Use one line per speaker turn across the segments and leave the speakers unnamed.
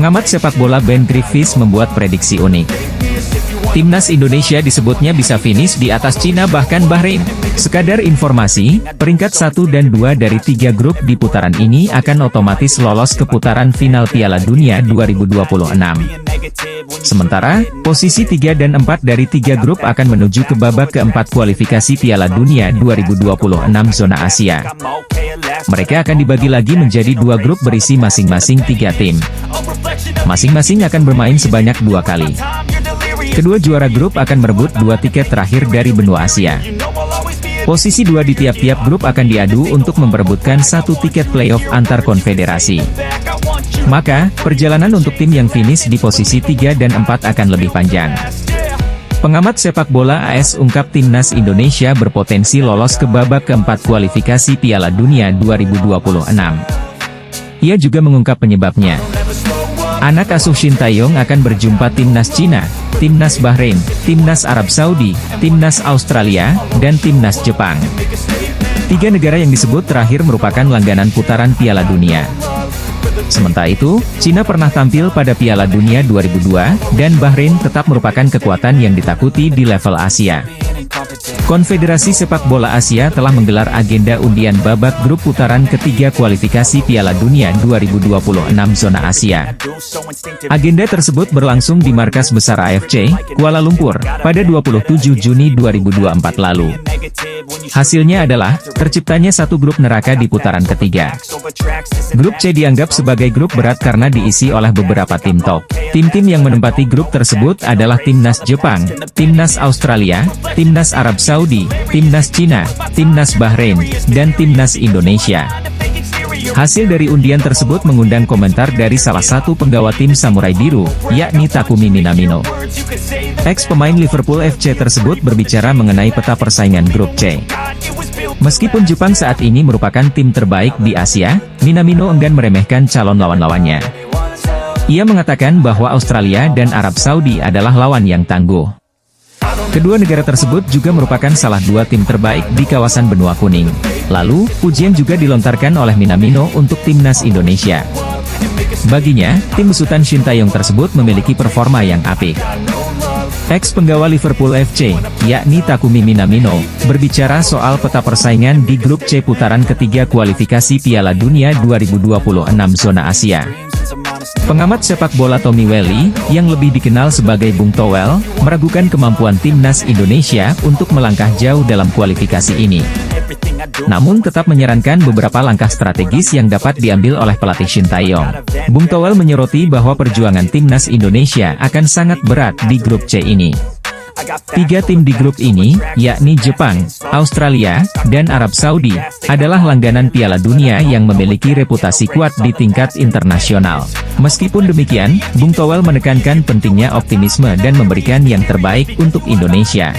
Pengamat sepak bola Ben Griffiths membuat prediksi unik. Timnas Indonesia disebutnya bisa finish di atas Cina bahkan Bahrain. Sekadar informasi, peringkat 1 dan 2 dari 3 grup di putaran ini akan otomatis lolos ke putaran final Piala Dunia 2026. Sementara, posisi 3 dan 4 dari 3 grup akan menuju ke babak keempat kualifikasi Piala Dunia 2026 zona Asia. Mereka akan dibagi lagi menjadi 2 grup berisi masing-masing 3 tim. Masing-masing akan bermain sebanyak 2 kali. Kedua juara grup akan merebut 2 tiket terakhir dari benua Asia. Posisi 2 di tiap-tiap grup akan diadu untuk memperebutkan 1 tiket playoff antar konfederasi. Maka, perjalanan untuk tim yang finish di posisi 3 dan 4 akan lebih panjang. Pengamat sepak bola AS ungkap Timnas Indonesia berpotensi lolos ke babak keempat kualifikasi Piala Dunia 2026. Ia juga mengungkap penyebabnya. Anak asuh Shin Tae-yong akan berjumpa Timnas Cina, Timnas Bahrain, Timnas Arab Saudi, Timnas Australia, dan Timnas Jepang. 3 negara yang disebut terakhir merupakan langganan putaran Piala Dunia. Sementara itu, Cina pernah tampil pada Piala Dunia 2002, dan Bahrain tetap merupakan kekuatan yang ditakuti di level Asia. Konfederasi Sepak Bola Asia telah menggelar agenda undian babak grup putaran ketiga kualifikasi Piala Dunia 2026 zona Asia. Agenda tersebut berlangsung di markas besar AFC, Kuala Lumpur, pada 27 Juni 2024 lalu. Hasilnya adalah, terciptanya satu grup neraka di putaran ketiga. Grup C dianggap sebagai grup berat karena diisi oleh beberapa tim top. Tim-tim yang menempati grup tersebut adalah Timnas Jepang, Timnas Australia, Timnas Arab Saudi, Timnas Cina, Timnas Bahrain, dan Timnas Indonesia. Hasil dari undian tersebut mengundang komentar dari salah satu penggawa tim Samurai Biru, yakni Takumi Minamino. Ex-pemain Liverpool FC tersebut berbicara mengenai peta persaingan grup C. Meskipun Jepang saat ini merupakan tim terbaik di Asia, Minamino enggan meremehkan calon lawan-lawannya. Ia mengatakan bahwa Australia dan Arab Saudi adalah lawan yang tangguh. Kedua negara tersebut juga merupakan salah 2 tim terbaik di kawasan benua kuning. Lalu, pujian juga dilontarkan oleh Minamino untuk Timnas Indonesia. Baginya, tim besutan Shin Tae-yong tersebut memiliki performa yang apik. Ex-penggawa Liverpool FC, yakni Takumi Minamino, berbicara soal peta persaingan di grup C putaran ketiga kualifikasi Piala Dunia 2026 zona Asia. Pengamat sepak bola Tommy Welly, yang lebih dikenal sebagai Bung Towel, meragukan kemampuan Timnas Indonesia untuk melangkah jauh dalam kualifikasi ini. Namun tetap menyarankan beberapa langkah strategis yang dapat diambil oleh pelatih Shin Tae-yong. Bung Towel menyoroti bahwa perjuangan Timnas Indonesia akan sangat berat di grup C ini. 3 tim di grup ini, yakni Jepang, Australia, dan Arab Saudi, adalah langganan Piala Dunia yang memiliki reputasi kuat di tingkat internasional. Meskipun demikian, Bung Towel menekankan pentingnya optimisme dan memberikan yang terbaik untuk Indonesia.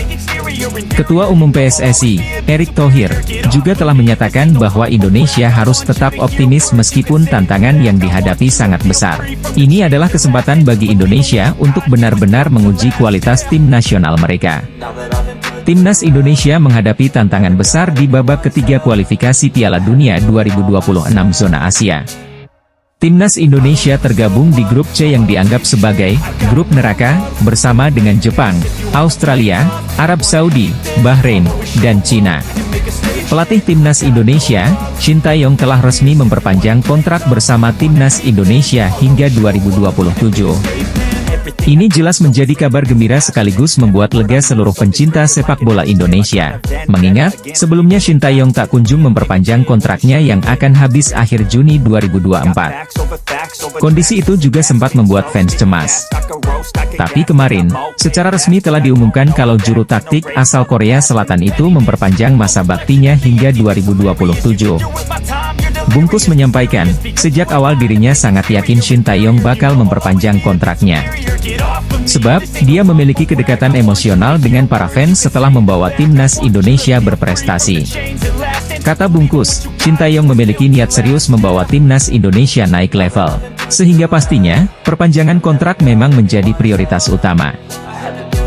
Ketua Umum PSSI, Erick Thohir, juga telah menyatakan bahwa Indonesia harus tetap optimis meskipun tantangan yang dihadapi sangat besar. Ini adalah kesempatan bagi Indonesia untuk benar-benar menguji kualitas tim nasional mereka. Timnas Indonesia menghadapi tantangan besar di babak ketiga kualifikasi Piala Dunia 2026 zona Asia. Timnas Indonesia tergabung di grup C yang dianggap sebagai grup neraka, bersama dengan Jepang, Australia, Arab Saudi, Bahrain, dan Cina. Pelatih Timnas Indonesia, Shin Tae-yong telah resmi memperpanjang kontrak bersama Timnas Indonesia hingga 2027. Ini jelas menjadi kabar gembira sekaligus membuat lega seluruh pencinta sepak bola Indonesia. Mengingat, sebelumnya Shin Tae-yong tak kunjung memperpanjang kontraknya yang akan habis akhir Juni 2024. Kondisi itu juga sempat membuat fans cemas. Tapi kemarin, secara resmi telah diumumkan kalau juru taktik asal Korea Selatan itu memperpanjang masa baktinya hingga 2027. Bungkus menyampaikan, sejak awal dirinya sangat yakin Shin Tae-yong bakal memperpanjang kontraknya. Sebab, dia memiliki kedekatan emosional dengan para fans setelah membawa Timnas Indonesia berprestasi. Kata Bungkus, Shin Tae-yong memiliki niat serius membawa Timnas Indonesia naik level. Sehingga pastinya, perpanjangan kontrak memang menjadi prioritas utama.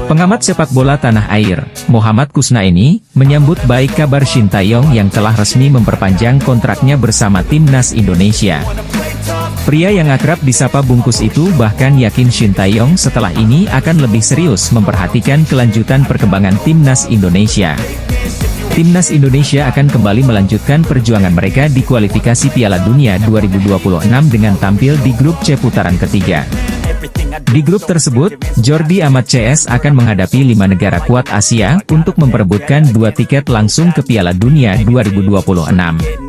Pengamat sepak bola tanah air, Muhammad Kusnaini, menyambut baik kabar Shin Tae-yong yang telah resmi memperpanjang kontraknya bersama Timnas Indonesia. Pria yang akrab disapa Bungkus itu bahkan yakin Shin Tae-yong setelah ini akan lebih serius memperhatikan kelanjutan perkembangan Timnas Indonesia. Timnas Indonesia akan kembali melanjutkan perjuangan mereka di kualifikasi Piala Dunia 2026 dengan tampil di grup C putaran ketiga. Di grup tersebut, Jordi Amat CS akan menghadapi 5 negara kuat Asia untuk memperebutkan 2 tiket langsung ke Piala Dunia 2026.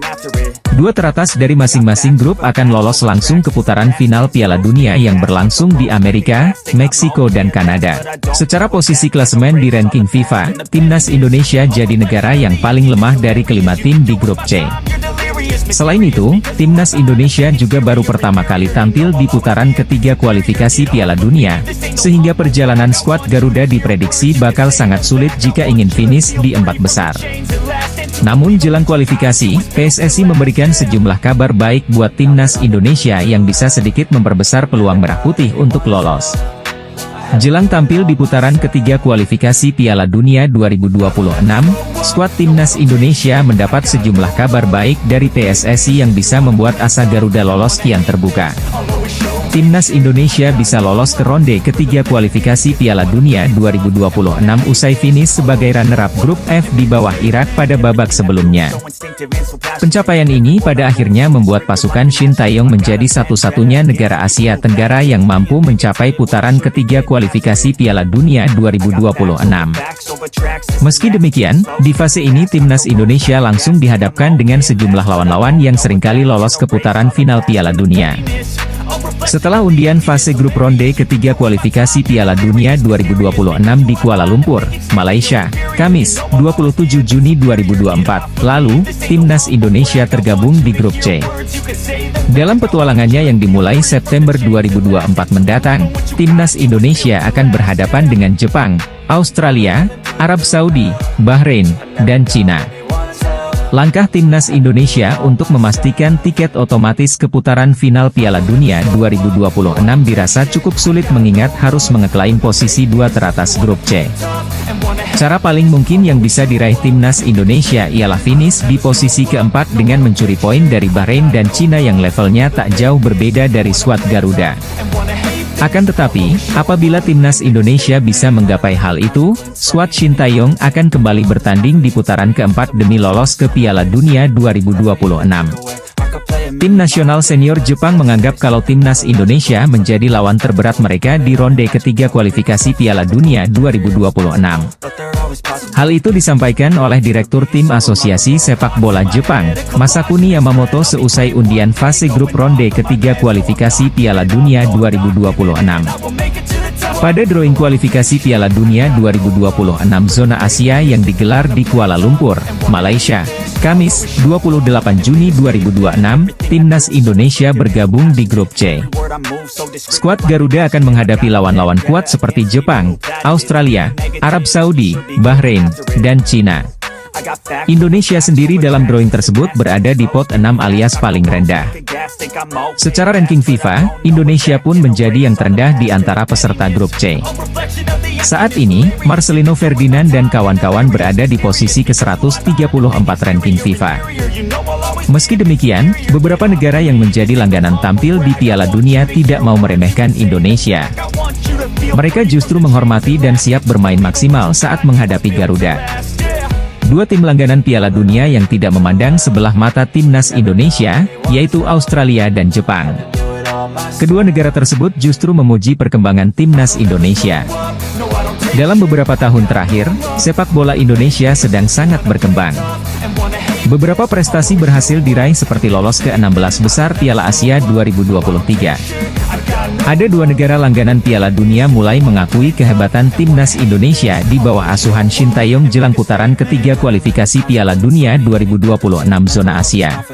2 teratas dari masing-masing grup akan lolos langsung ke putaran final Piala Dunia yang berlangsung di Amerika, Meksiko dan Kanada. Secara posisi klasemen di ranking FIFA, Timnas Indonesia jadi negara yang paling lemah dari kelima tim di grup C. Selain itu, Timnas Indonesia juga baru pertama kali tampil di putaran ketiga kualifikasi Piala Dunia, sehingga perjalanan skuad Garuda diprediksi bakal sangat sulit jika ingin finish di 4 besar. Namun jelang kualifikasi, PSSI memberikan sejumlah kabar baik buat Timnas Indonesia yang bisa sedikit memperbesar peluang Merah Putih untuk lolos. Jelang tampil di putaran ketiga kualifikasi Piala Dunia 2026, skuad Timnas Indonesia mendapat sejumlah kabar baik dari PSSI yang bisa membuat asa Garuda lolos kian terbuka. Timnas Indonesia bisa lolos ke ronde ketiga kualifikasi Piala Dunia 2026 usai finish sebagai runner-up grup F di bawah Irak pada babak sebelumnya. Pencapaian ini pada akhirnya membuat pasukan Shin Tae-yong menjadi satu-satunya negara Asia Tenggara yang mampu mencapai putaran ketiga kualifikasi Piala Dunia 2026. Meski demikian, di fase ini Timnas Indonesia langsung dihadapkan dengan sejumlah lawan-lawan yang seringkali lolos ke putaran final Piala Dunia. Setelah undian fase grup ronde ketiga kualifikasi Piala Dunia 2026 di Kuala Lumpur, Malaysia, Kamis, 27 Juni 2024, lalu, Timnas Indonesia tergabung di grup C. Dalam petualangannya yang dimulai September 2024 mendatang, Timnas Indonesia akan berhadapan dengan Jepang, Australia, Arab Saudi, Bahrain, dan Cina. Langkah Timnas Indonesia untuk memastikan tiket otomatis ke putaran final Piala Dunia 2026 dirasa cukup sulit mengingat harus mengeklaim posisi 2 teratas grup C. Cara paling mungkin yang bisa diraih Timnas Indonesia ialah finish di posisi keempat dengan mencuri poin dari Bahrain dan Cina yang levelnya tak jauh berbeda dari skuad Garuda. Akan tetapi, apabila Timnas Indonesia bisa menggapai hal itu, skuad Shin Tae-yong akan kembali bertanding di putaran keempat demi lolos ke Piala Dunia 2026. Tim nasional senior Jepang menganggap kalau Timnas Indonesia menjadi lawan terberat mereka di ronde ketiga kualifikasi Piala Dunia 2026. Hal itu disampaikan oleh Direktur Tim Asosiasi Sepak Bola Jepang, Masakuni Yamamoto seusai undian fase grup ronde ketiga kualifikasi Piala Dunia 2026. Pada drawing kualifikasi Piala Dunia 2026 zona Asia yang digelar di Kuala Lumpur, Malaysia, Kamis, 28 Juni 2026, Timnas Indonesia bergabung di grup C. Skuad Garuda akan menghadapi lawan-lawan kuat seperti Jepang, Australia, Arab Saudi, Bahrain, dan Cina. Indonesia sendiri dalam drawing tersebut berada di pot 6 alias paling rendah. Secara ranking FIFA, Indonesia pun menjadi yang terendah di antara peserta grup C. Saat ini, Marcelino Ferdinand dan kawan-kawan berada di posisi ke-134 ranking FIFA. Meski demikian, beberapa negara yang menjadi langganan tampil di Piala Dunia tidak mau meremehkan Indonesia. Mereka justru menghormati dan siap bermain maksimal saat menghadapi Garuda. 2 tim langganan Piala Dunia yang tidak memandang sebelah mata Timnas Indonesia, yaitu Australia dan Jepang. Kedua negara tersebut justru memuji perkembangan Timnas Indonesia. Dalam beberapa tahun terakhir, sepak bola Indonesia sedang sangat berkembang. Beberapa prestasi berhasil diraih seperti lolos ke 16 besar Piala Asia 2023. Ada 2 negara langganan Piala Dunia mulai mengakui kehebatan Timnas Indonesia di bawah asuhan Shin Tae-yong jelang putaran ketiga kualifikasi Piala Dunia 2026 zona Asia.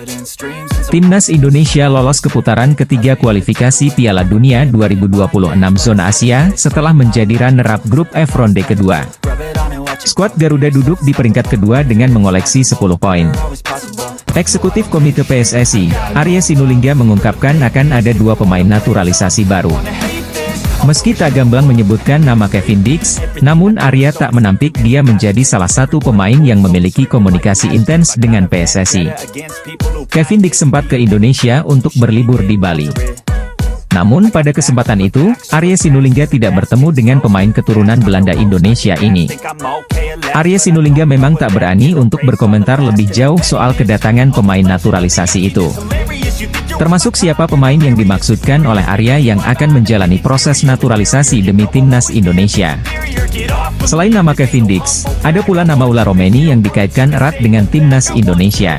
Timnas Indonesia lolos ke putaran ketiga kualifikasi Piala Dunia 2026 zona Asia setelah menjadi runner-up grup F ronde kedua. Skuad Garuda duduk di peringkat kedua dengan mengoleksi 10 poin. Eksekutif Komite PSSI, Arya Sinulinga mengungkapkan akan ada 2 pemain naturalisasi baru. Meski tak gamblang menyebutkan nama Kevin Dix, namun Arya tak menampik dia menjadi salah satu pemain yang memiliki komunikasi intens dengan PSSI. Kevin Dix sempat ke Indonesia untuk berlibur di Bali. Namun pada kesempatan itu, Arya Sinulinga tidak bertemu dengan pemain keturunan Belanda Indonesia ini. Arya Sinulinga memang tak berani untuk berkomentar lebih jauh soal kedatangan pemain naturalisasi itu. Termasuk siapa pemain yang dimaksudkan oleh Arya yang akan menjalani proses naturalisasi demi timnas Indonesia. Selain nama Kevin Dix, ada pula nama Ula Romeni yang dikaitkan erat dengan timnas Indonesia.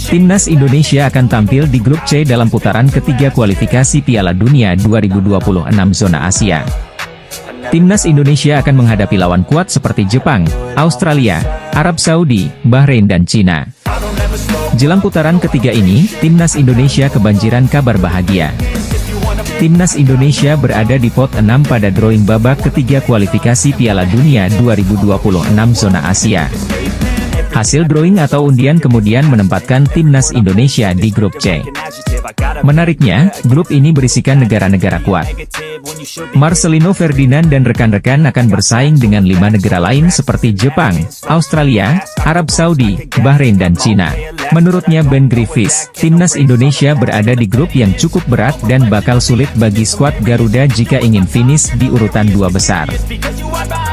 Timnas Indonesia akan tampil di grup C dalam putaran ketiga kualifikasi Piala Dunia 2026 zona Asia. Timnas Indonesia akan menghadapi lawan kuat seperti Jepang, Australia, Arab Saudi, Bahrain dan Cina. Jelang putaran ketiga ini, timnas Indonesia kebanjiran kabar bahagia. Timnas Indonesia berada di pot 6 pada drawing babak ketiga kualifikasi Piala Dunia 2026 zona Asia. Hasil drawing atau undian kemudian menempatkan timnas Indonesia di grup C. Menariknya, grup ini berisikan negara-negara kuat. Marcelino Ferdinand dan rekan-rekan akan bersaing dengan 5 negara lain seperti Jepang, Australia, Arab Saudi, Bahrain dan Cina. Menurutnya Ben Griffiths, timnas Indonesia berada di grup yang cukup berat dan bakal sulit bagi skuad Garuda jika ingin finish di urutan 2 besar.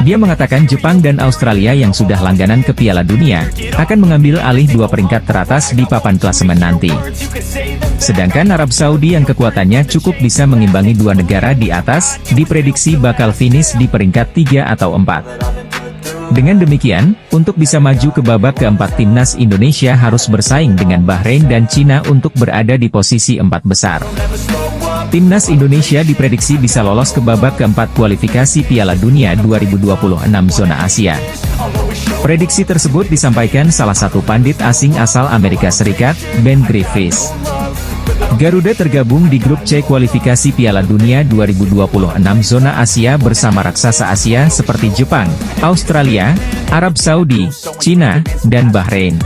Dia mengatakan Jepang dan Australia yang sudah langganan ke Piala Dunia, akan mengambil alih 2 peringkat teratas di papan klasemen nanti. Sedangkan Arab Saudi yang kekuatannya cukup bisa mengimbangi 2 negara di atas, diprediksi bakal finish di peringkat 3 atau 4. Dengan demikian, untuk bisa maju ke babak keempat timnas Indonesia harus bersaing dengan Bahrain dan Cina untuk berada di posisi 4 besar. Timnas Indonesia diprediksi bisa lolos ke babak keempat kualifikasi Piala Dunia 2026 zona Asia. Prediksi tersebut disampaikan salah satu pandit asing asal Amerika Serikat, Ben Griffiths. Garuda tergabung di grup C kualifikasi Piala Dunia 2026 zona Asia bersama raksasa Asia seperti Jepang, Australia, Arab Saudi, Cina, dan Bahrain.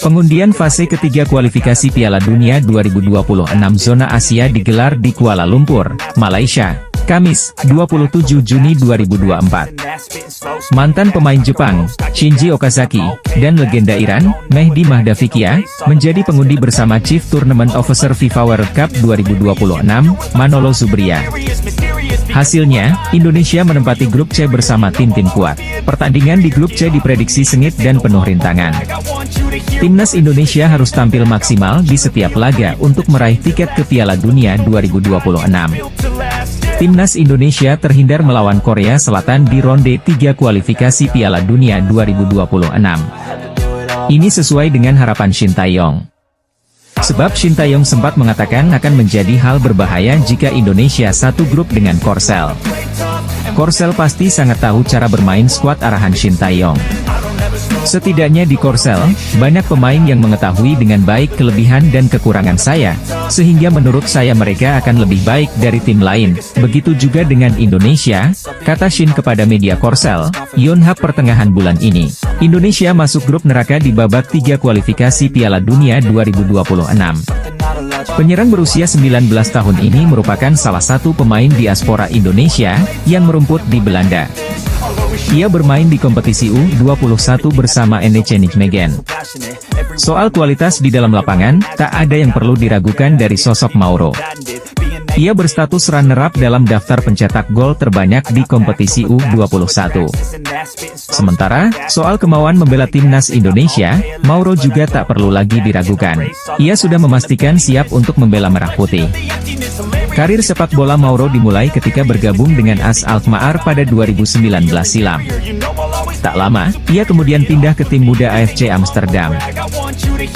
Pengundian fase ketiga kualifikasi Piala Dunia 2026 zona Asia digelar di Kuala Lumpur, Malaysia, Kamis, 27 Juni 2024. Mantan pemain Jepang, Shinji Okazaki, dan legenda Iran, Mehdi Mahdavikia, menjadi pengundi bersama Chief Tournament Officer FIFA World Cup 2026, Manolo Zubria. Hasilnya, Indonesia menempati grup C bersama tim-tim kuat. Pertandingan di grup C diprediksi sengit dan penuh rintangan. Timnas Indonesia harus tampil maksimal di setiap laga untuk meraih tiket ke Piala Dunia 2026. Timnas Indonesia terhindar melawan Korea Selatan di ronde 3 kualifikasi Piala Dunia 2026. Ini sesuai dengan harapan Shin Tae-yong. Sebab Shin Tae-yong sempat mengatakan akan menjadi hal berbahaya jika Indonesia satu grup dengan Korsel. Korsel pasti sangat tahu cara bermain skuad arahan Shin Tae-yong. Setidaknya di Korsel, banyak pemain yang mengetahui dengan baik kelebihan dan kekurangan saya, sehingga menurut saya mereka akan lebih baik dari tim lain. Begitu juga dengan Indonesia, kata Shin kepada media Korsel, Yonhap pertengahan bulan ini. Indonesia masuk grup neraka di babak 3 kualifikasi Piala Dunia 2026. Penyerang berusia 19 tahun ini merupakan salah satu pemain diaspora Indonesia, yang merumput di Belanda. Ia bermain di kompetisi U21 bersama NEC Nijmegen. Soal kualitas di dalam lapangan, tak ada yang perlu diragukan dari sosok Mauro. Ia berstatus runner-up dalam daftar pencetak gol terbanyak di kompetisi U21. Sementara, soal kemauan membela timnas Indonesia, Mauro juga tak perlu lagi diragukan. Ia sudah memastikan siap untuk membela Merah Putih. Karir sepak bola Mauro dimulai ketika bergabung dengan AS Alkmaar pada 2019 silam. Tak lama, ia kemudian pindah ke tim muda AFC Amsterdam.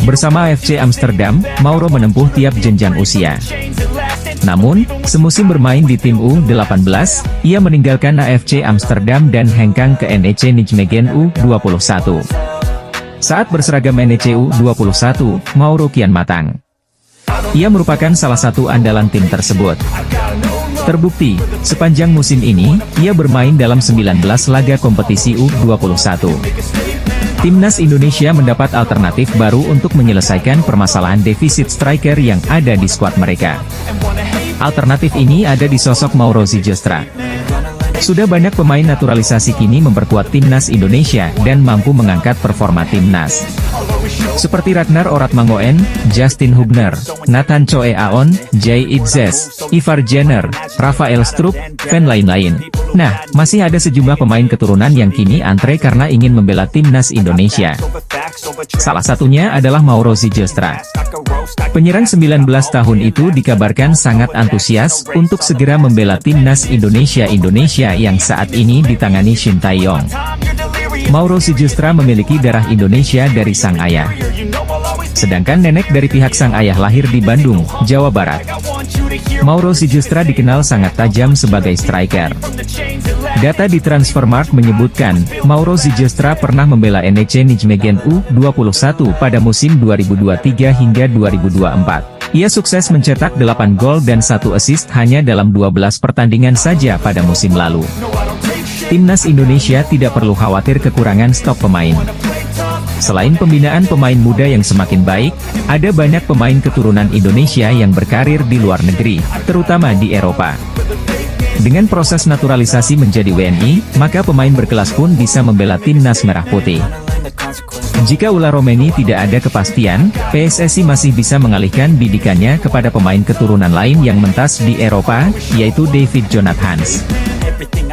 Bersama AFC Amsterdam, Mauro menempuh tiap jenjang usia. Namun, semusim bermain di tim U18, ia meninggalkan AFC Amsterdam dan hengkang ke NEC Nijmegen U21. Saat berseragam NEC U21, Mauro kian matang. Ia merupakan salah satu andalan tim tersebut. Terbukti, sepanjang musim ini, ia bermain dalam 19 laga kompetisi U21. Timnas Indonesia mendapat alternatif baru untuk menyelesaikan permasalahan defisit striker yang ada di skuad mereka. Alternatif ini ada di sosok Mauro Zijostra. Sudah banyak pemain naturalisasi kini memperkuat timnas Indonesia dan mampu mengangkat performa timnas. Seperti Ragnar Oratmangoen, Justin Hubner, Nathan Choe Aon, Jay Itzes, Ivar Jenner, Rafael Strupp, dan lain-lain. Nah, masih ada sejumlah pemain keturunan yang kini antre karena ingin membela timnas Indonesia. Salah satunya adalah Mauro Zylstra. Penyerang 19 tahun itu dikabarkan sangat antusias untuk segera membela timnas Indonesia yang saat ini ditangani Shin Tae-yong. Mauro Zylstra memiliki darah Indonesia dari sang ayah. Sedangkan nenek dari pihak sang ayah lahir di Bandung, Jawa Barat. Mauro Zylstra dikenal sangat tajam sebagai striker. Data di Transfermarkt menyebutkan, Mauro Zylstra pernah membela NEC Nijmegen U21 pada musim 2023 hingga 2024. Ia sukses mencetak 8 gol dan 1 assist hanya dalam 12 pertandingan saja pada musim lalu. Timnas Indonesia tidak perlu khawatir kekurangan stok pemain. Selain pembinaan pemain muda yang semakin baik, ada banyak pemain keturunan Indonesia yang berkarir di luar negeri, terutama di Eropa. Dengan proses naturalisasi menjadi WNI, maka pemain berkelas pun bisa membela timnas merah putih. Jika Ula Romeni tidak ada kepastian, PSSI masih bisa mengalihkan bidikannya kepada pemain keturunan lain yang mentas di Eropa, yaitu David Jonathans.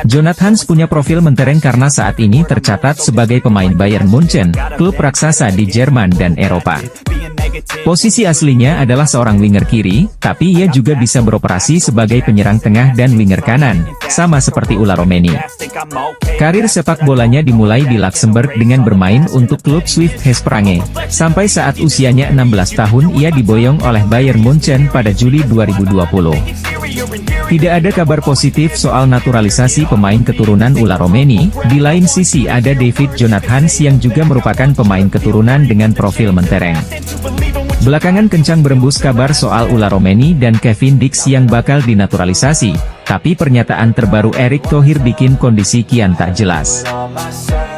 Jonathans punya profil mentereng karena saat ini tercatat sebagai pemain Bayern Munchen, klub raksasa di Jerman dan Eropa. Posisi aslinya adalah seorang winger kiri, tapi ia juga bisa beroperasi sebagai penyerang tengah dan winger kanan, sama seperti Ula Romeni. Karir sepak bolanya dimulai di Luxembourg dengan bermain untuk klub Swift Hesperange. Sampai saat usianya 16 tahun ia diboyong oleh Bayern Munchen pada Juli 2020. Tidak ada kabar positif soal naturalisasi pemain keturunan Ula Romeni. Di lain sisi ada David Jonathans yang juga merupakan pemain keturunan dengan profil mentereng. Belakangan kencang berembus kabar soal Ula Romeni dan Kevin Dix yang bakal dinaturalisasi, tapi pernyataan terbaru Erick Thohir bikin kondisi kian tak jelas.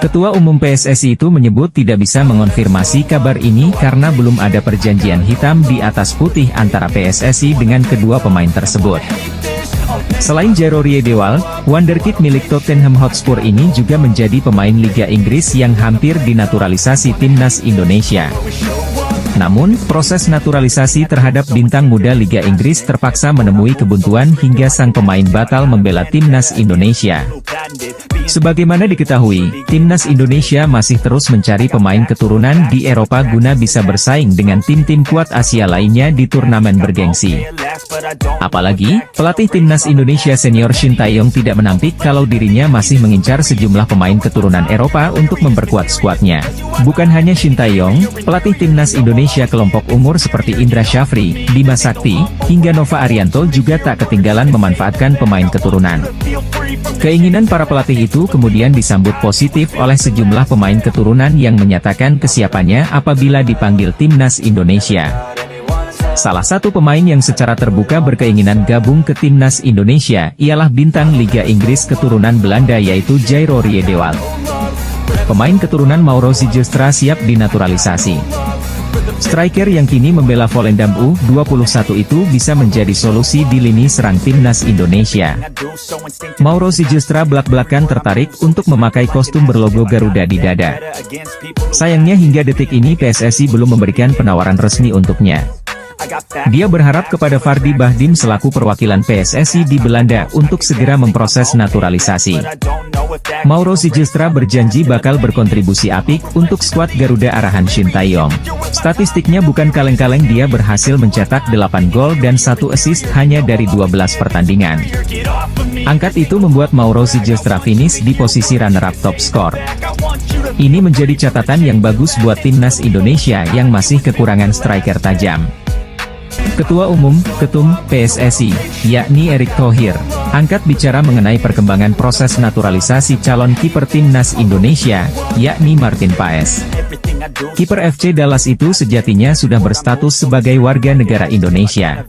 Ketua Umum PSSI itu menyebut tidak bisa mengonfirmasi kabar ini karena belum ada perjanjian hitam di atas putih antara PSSI dengan kedua pemain tersebut. Selain Jero Riedewald, wonderkid milik Tottenham Hotspur ini juga menjadi pemain Liga Inggris yang hampir dinaturalisasi timnas Indonesia. Namun, proses naturalisasi terhadap bintang muda Liga Inggris terpaksa menemui kebuntuan hingga sang pemain batal membela timnas Indonesia. Sebagaimana diketahui, timnas Indonesia masih terus mencari pemain keturunan di Eropa guna bisa bersaing dengan tim-tim kuat Asia lainnya di turnamen bergengsi. Apalagi, pelatih timnas Indonesia senior Shin Tae-yong tidak menampik kalau dirinya masih mengincar sejumlah pemain keturunan Eropa untuk memperkuat skuadnya. Bukan hanya Shin Tae-yong, pelatih timnas Indonesia kelompok umur seperti Indra Syafri, Bima Sakti, hingga Nova Arianto juga tak ketinggalan memanfaatkan pemain keturunan. Keinginan para pelatih itu kemudian disambut positif oleh sejumlah pemain keturunan yang menyatakan kesiapannya apabila dipanggil timnas Indonesia. Salah satu pemain yang secara terbuka berkeinginan gabung ke timnas Indonesia ialah bintang Liga Inggris keturunan Belanda yaitu Jero Riedewald. Pemain keturunan Mauro Zylstra siap dinaturalisasi. Striker yang kini membela Volendam U21 itu bisa menjadi solusi di lini serang timnas Indonesia. Mauro Zylstra belak-belakan tertarik untuk memakai kostum berlogo Garuda di dada. Sayangnya hingga detik ini PSSI belum memberikan penawaran resmi untuknya. Dia berharap kepada Fardi Bahdim selaku perwakilan PSSI di Belanda untuk segera memproses naturalisasi. Mauro Zylstra berjanji bakal berkontribusi apik untuk skuad Garuda arahan Shin Tae-yong. Statistiknya bukan kaleng-kaleng, dia berhasil mencetak 8 gol dan 1 assist hanya dari 12 pertandingan. Angkat itu membuat Mauro Zylstra finish di posisi runner-up top skor. Ini menjadi catatan yang bagus buat timnas Indonesia yang masih kekurangan striker tajam. Ketua Umum, Ketum, PSSI, yakni Erick Thohir, angkat bicara mengenai perkembangan proses naturalisasi calon kiper timnas Indonesia, yakni Martin Paes. Kiper FC Dallas itu sejatinya sudah berstatus sebagai warga negara Indonesia.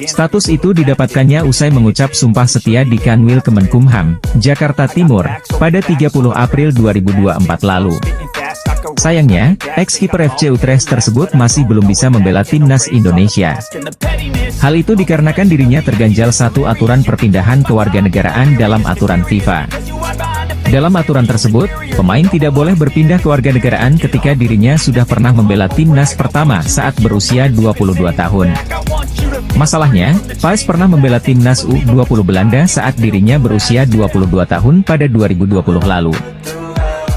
Status itu didapatkannya usai mengucap sumpah setia di Kanwil Kemenkumham, Jakarta Timur, pada 30 April 2024 lalu. Sayangnya, ex-kiper FC Utrecht tersebut masih belum bisa membela timnas Indonesia. Hal itu dikarenakan dirinya terganjal satu aturan perpindahan kewarganegaraan dalam aturan FIFA. Dalam aturan tersebut, pemain tidak boleh berpindah kewarganegaraan ketika dirinya sudah pernah membela timnas pertama saat berusia 22 tahun. Masalahnya, Paes pernah membela timnas U20 Belanda saat dirinya berusia 22 tahun pada 2020 lalu.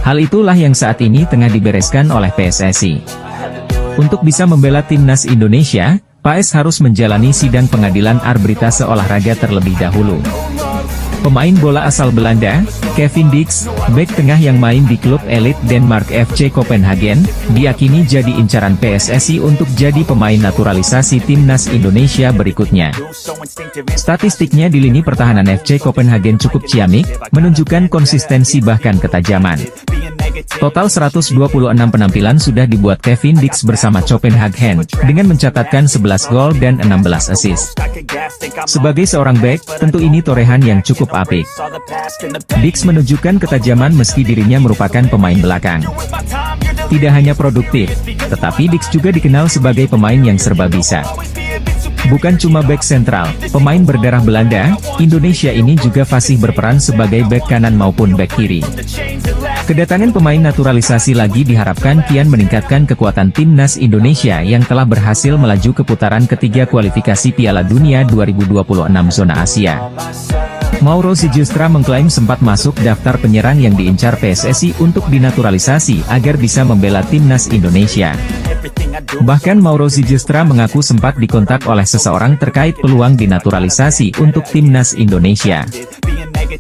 Hal itulah yang saat ini tengah dibereskan oleh PSSI. Untuk bisa membela timnas Indonesia, Paes harus menjalani sidang pengadilan arbitrase olahraga terlebih dahulu. Pemain bola asal Belanda, Kevin Dix, bek tengah yang main di klub elit Denmark FC Copenhagen, diyakini jadi incaran PSSI untuk jadi pemain naturalisasi timnas Indonesia berikutnya. Statistiknya di lini pertahanan FC Copenhagen cukup ciamik, menunjukkan konsistensi bahkan ketajaman. Total 126 penampilan sudah dibuat Kevin Dix bersama Copenhagen, dengan mencatatkan 11 gol dan 16 assist. Sebagai seorang bek, tentu ini torehan yang cukup apik. Dix menunjukkan ketajaman meski dirinya merupakan pemain belakang. Tidak hanya produktif, tetapi Dix juga dikenal sebagai pemain yang serba bisa. Bukan cuma bek sentral, pemain berdarah Belanda, Indonesia ini juga fasih berperan sebagai bek kanan maupun bek kiri. Kedatangan pemain naturalisasi lagi diharapkan kian meningkatkan kekuatan timnas Indonesia yang telah berhasil melaju ke putaran ketiga kualifikasi Piala Dunia 2026 zona Asia. Mauro Sijustra mengklaim sempat masuk daftar penyerang yang diincar PSSI untuk dinaturalisasi agar bisa membela timnas Indonesia. Bahkan Mauro Sijustra mengaku sempat dikontak oleh seseorang terkait peluang dinaturalisasi untuk timnas Indonesia.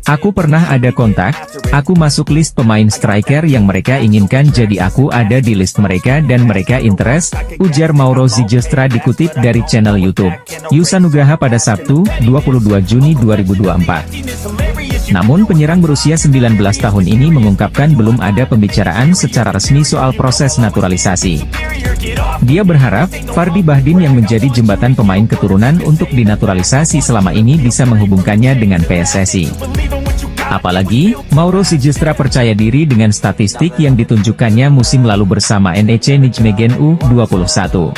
Aku pernah ada kontak, aku masuk list pemain striker yang mereka inginkan, jadi aku ada di list mereka dan mereka interest, ujar Mauro Sijustra dikutip dari channel YouTube Yusa Nugraha pada Sabtu, 22 Juni 2024. Namun penyerang berusia 19 tahun ini mengungkapkan belum ada pembicaraan secara resmi soal proses naturalisasi. Dia berharap, Fardi Bahdin yang menjadi jembatan pemain keturunan untuk dinaturalisasi selama ini bisa menghubungkannya dengan PSSI. Apalagi, Mauro Sijustra percaya diri dengan statistik yang ditunjukkannya musim lalu bersama NEC Nijmegen U21.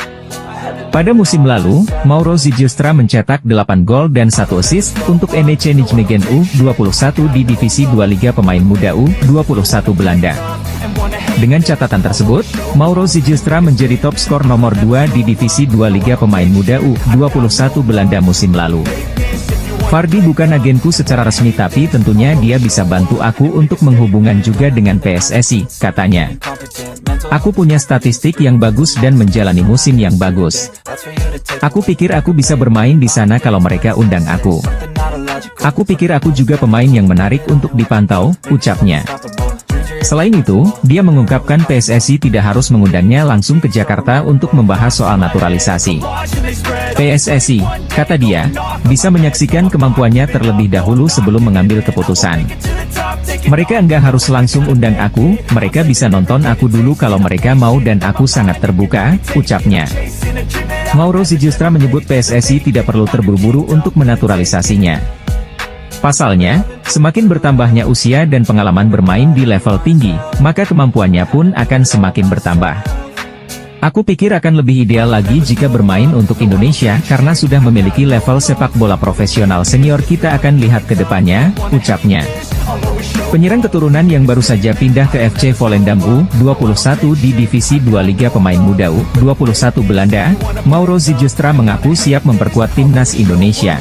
Pada musim lalu, Mauro Sijustra mencetak 8 gol dan 1 assist untuk NEC Nijmegen U21 di Divisi 2 Liga Pemain Muda U21 Belanda. Dengan catatan tersebut, Mauro Sijustra menjadi top skor nomor 2 di Divisi 2 Liga Pemain Muda U21 Belanda musim lalu. Fardi bukan agenku secara resmi tapi tentunya dia bisa bantu aku untuk menghubungkan juga dengan PSSI, katanya. Aku punya statistik yang bagus dan menjalani musim yang bagus. Aku pikir aku bisa bermain di sana kalau mereka undang aku. Aku pikir aku juga pemain yang menarik untuk dipantau, ucapnya. Selain itu, dia mengungkapkan PSSI tidak harus mengundangnya langsung ke Jakarta untuk membahas soal naturalisasi. PSSI, kata dia, bisa menyaksikan kemampuannya terlebih dahulu sebelum mengambil keputusan. Mereka enggak harus langsung undang aku, mereka bisa nonton aku dulu kalau mereka mau dan aku sangat terbuka, ucapnya. Mauro Sijustra menyebut PSSI tidak perlu terburu-buru untuk menaturalisasinya. Pasalnya, semakin bertambahnya usia dan pengalaman bermain di level tinggi, maka kemampuannya pun akan semakin bertambah. Aku pikir akan lebih ideal lagi jika bermain untuk Indonesia karena sudah memiliki level sepak bola profesional senior, kita akan lihat ke depannya, ucapnya. Penyerang keturunan yang baru saja pindah ke FC Volendam U21 di Divisi 2 Liga Pemain Muda U21 Belanda, Mauro Sijustra mengaku siap memperkuat timnas Indonesia.